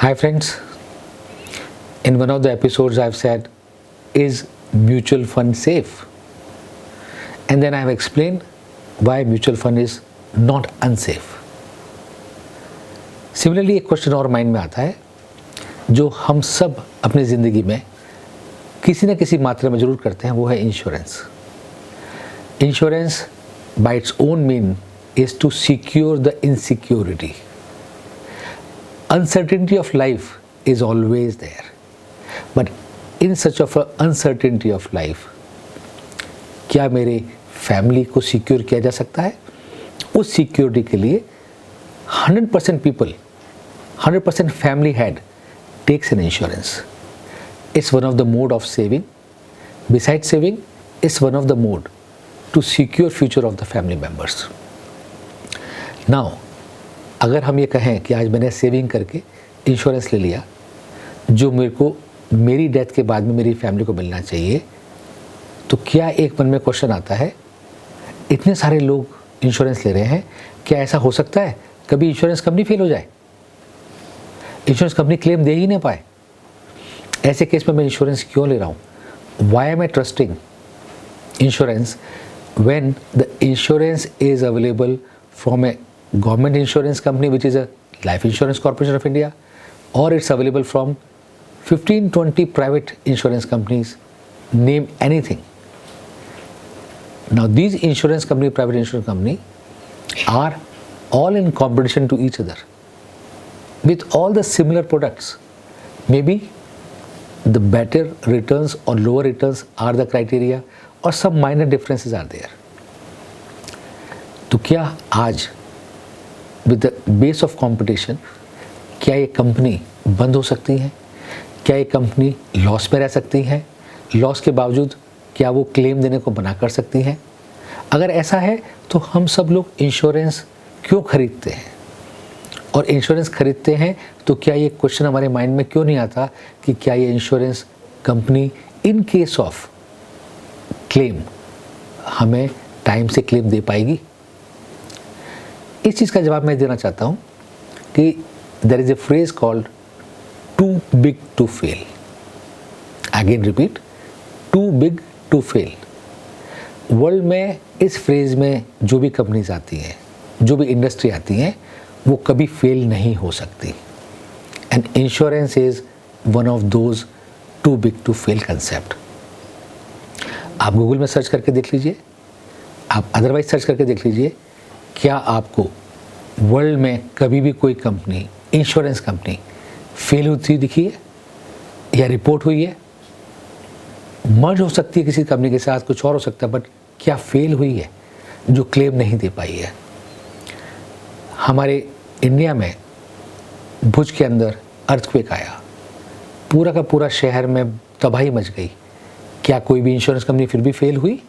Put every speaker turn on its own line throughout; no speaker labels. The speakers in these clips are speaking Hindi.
Hi friends, in one of the episodes I've said, is mutual fund safe? And then I've explained why mutual fund is not unsafe. Similarly एक क्वेश्चन और माइंड में आता है जो हम सब अपनी ज़िंदगी में किसी न किसी मात्रा में ज़रूर करते हैं, वो है insurance. Insurance by its own mean is to secure the insecurity. Uncertainty of life is always there, but in such of a uncertainty of life, क्या मेरे फैमिली को सिक्योर किया जा सकता है? उस सिक्योरिटी के लिए 100% people, 100% family head takes an insurance. It's one of the mode of saving. Besides saving, it's one of the mode to secure future of the family members. Now, अगर हम ये कहें कि आज मैंने सेविंग करके इंश्योरेंस ले लिया जो मेरे को मेरी डेथ के बाद में मेरी फैमिली को मिलना चाहिए, तो क्या एक मन में क्वेश्चन आता है, इतने सारे लोग इंश्योरेंस ले रहे हैं, क्या ऐसा हो सकता है कभी इंश्योरेंस कंपनी फेल हो जाए, इंश्योरेंस कंपनी क्लेम दे ही नहीं पाए? ऐसे केस में मैं इंश्योरेंस क्यों ले रहा हूँ? Why am I trusting insurance when the insurance is available from a government insurance company, which is a Life Insurance Corporation of India, or it's available from 15-20 private insurance companies, name anything. Now these insurance company, private insurance company are all in competition to each other with all the similar products. Maybe the better returns or lower returns are the criteria, or some minor differences are there. तो क्या आज with the base of competition क्या ये कंपनी बंद हो सकती है? क्या ये कंपनी लॉस में रह सकती है? लॉस के बावजूद क्या वो क्लेम देने को मना कर सकती हैं? अगर ऐसा है तो हम सब लोग इंश्योरेंस क्यों खरीदते हैं? और इंश्योरेंस खरीदते हैं तो क्या ये क्वेश्चन हमारे माइंड में क्यों नहीं आता कि क्या ये insurance company in case of claim हमें टाइम से क्लेम दे पाएगी? इस चीज़ का जवाब मैं देना चाहता हूँ कि there is a phrase called too big to fail. Again repeat, too big to fail. World में इस फ्रेज में जो भी कंपनीज आती हैं, जो भी इंडस्ट्री आती हैं, वो कभी फेल नहीं हो सकती. And insurance is one of those too big to fail concept. आप गूगल में सर्च करके देख लीजिए, आप अदरवाइज सर्च करके देख लीजिए, क्या आपको वर्ल्ड में कभी भी कोई कंपनी, इंश्योरेंस कंपनी फेल होती दिखी है या रिपोर्ट हुई है? मर्ज हो सकती है किसी कंपनी के साथ, कुछ और हो सकता है, बट क्या फेल हुई है जो क्लेम नहीं दे पाई है? हमारे इंडिया में भुज के अंदर अर्थक्वेक आया, पूरा का पूरा शहर में तबाही मच गई. क्या कोई भी इंश्योरेंस कंपनी फिर भी फेल हुई?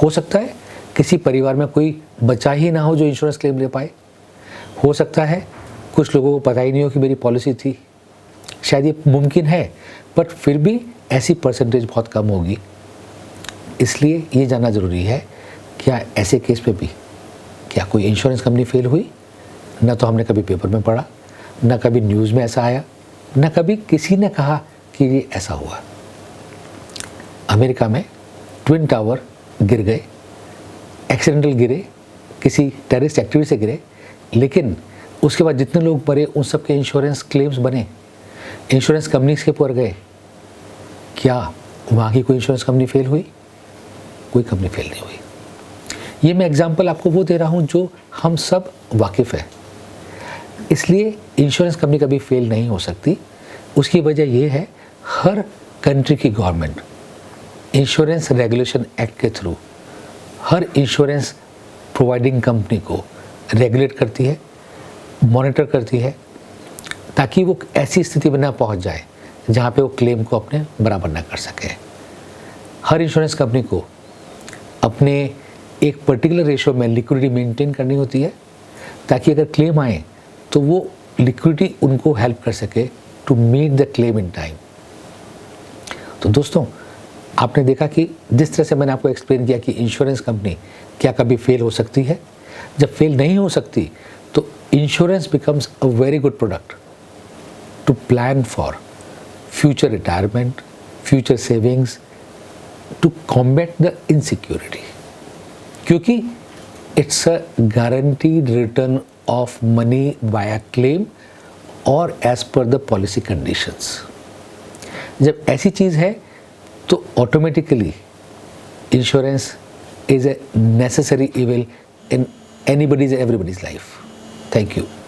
हो सकता है किसी परिवार में कोई बचा ही ना हो जो इंश्योरेंस क्लेम ले पाए. हो सकता है कुछ लोगों को पता ही नहीं हो कि मेरी पॉलिसी थी. शायद ये मुमकिन है, बट फिर भी ऐसी परसेंटेज बहुत कम होगी. इसलिए ये जानना ज़रूरी है, क्या ऐसे केस पे भी क्या कोई इंश्योरेंस कंपनी फेल हुई? ना तो हमने कभी पेपर में पढ़ा, ना कभी न्यूज़ में ऐसा आया, ना कभी किसी ने कहा कि ये ऐसा हुआ. अमेरिका में ट्विन टावर गिर गए, एक्सीडेंटल गिरे, किसी टेररिस्ट एक्टिविटी से गिरे, लेकिन उसके बाद जितने लोग मरे उन सब के इंश्योरेंस क्लेम्स बने, इंश्योरेंस कंपनीज के ऊपर गए. क्या वहाँ की कोई इंश्योरेंस कंपनी फेल हुई? कोई कंपनी फेल नहीं हुई. ये मैं एग्जांपल आपको वो दे रहा हूँ जो हम सब वाकिफ़ है. इसलिए इंश्योरेंस कंपनी कभी फेल नहीं हो सकती. उसकी वजह ये है, हर कंट्री की गवर्नमेंट इंश्योरेंस रेगुलेशन एक्ट के थ्रू हर इंश्योरेंस प्रोवाइडिंग कंपनी को रेगुलेट करती है, मॉनिटर करती है, ताकि वो ऐसी स्थिति में ना पहुंच जाए जहां पे वो क्लेम को अपने बराबर ना कर सके. हर इंश्योरेंस कंपनी को अपने एक पर्टिकुलर रेशो में लिक्विडिटी मेंटेन करनी होती है, ताकि अगर क्लेम आए तो वो लिक्विडिटी उनको हेल्प कर सके to meet the claim in time. तो दोस्तों, आपने देखा कि जिस तरह से मैंने आपको एक्सप्लेन किया कि इंश्योरेंस कंपनी क्या कभी फेल हो सकती है. जब फेल नहीं हो सकती तो insurance becomes a very good product. to plan for future retirement, future savings, to combat the insecurity. क्योंकि it's a guaranteed return of money via claim और as per the policy conditions. जब ऐसी चीज़ है तो automatically insurance is a necessary evil in everybody's life. Thank you.